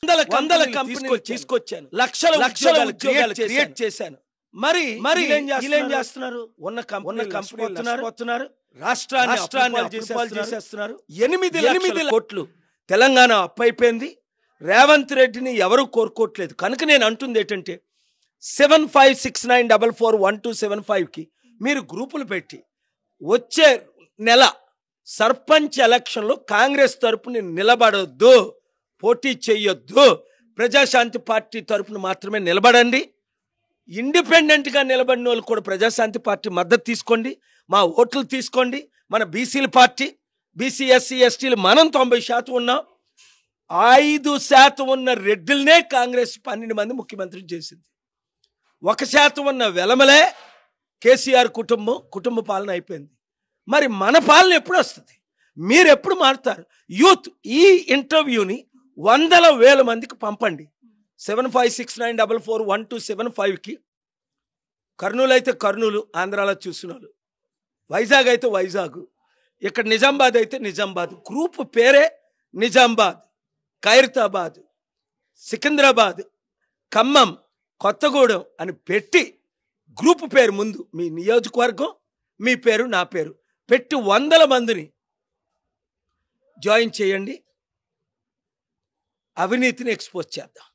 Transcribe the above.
వందల కంపెనీలు తీసుకొచ్చాను, లక్షల ఉద్యోగాలు క్రియేట్ చేశాను. మరి ఏం చేస్తున్నారు? ఉన్న కంపెనీలు వస్తున్నారు, రాష్ట్రాన్ని చేసేస్తున్నారు. 8 కోట్లు తెలంగాణ అప్పు అయిపోయింది. రేవంత్ రెడ్డిని ఎవరు కోరుకోవట్లేదు. కనుక నేను అంటుంది ఏంటంటే 7569441275కి మీరు గ్రూపులు పెట్టి వచ్చే నెల సర్పంచ్ ఎలక్షన్లో కాంగ్రెస్ తరపున నిలబడొద్దు, పోటీ చేయొద్దు, ప్రజాశాంతి పార్టీ తరపున మాత్రమే నిలబడండి. ఇండిపెండెంట్గా నిలబడిన వాళ్ళు కూడా ప్రజాశాంతి పార్టీ మద్దతు తీసుకోండి, మా ఓట్లు తీసుకోండి. మన బీసీల పార్టీ, బీసీ ఎస్సీ ఎస్టీలు మనం 90% ఉన్నాం. 5% ఉన్న రెడ్డిల్నే కాంగ్రెస్ 12 మంది ముఖ్యమంత్రిని చేసింది. 1% ఉన్న వెలమలే కేసీఆర్ కుటుంబ పాలన అయిపోయింది. మరి మన పాలన ఎప్పుడు వస్తుంది? మీరు ఎప్పుడు మారుతారు? యూత్ ఈ ఇంటర్వ్యూని 100,000 మందికి పంపండి. 7569441275కి. కర్నూలు అయితే కర్నూలు, ఆంధ్రాలో చూసినారు. వైజాగ్ అయితే వైజాగ్, ఇక్కడ నిజామాబాద్ అయితే నిజామాబాద్. గ్రూప్ పేరే నిజామాబాద్, ఖైరతాబాద్, సికింద్రాబాద్, ఖమ్మం, కొత్తగూడెం అని పెట్టి గ్రూప్ పేరు ముందు మీ నియోజకవర్గం, మీ పేరు, నా పేరు పెట్టి 100 మందిని జాయిన్ చేయండి. అవినీతిని ఎక్స్పోజ్ చేద్దాం.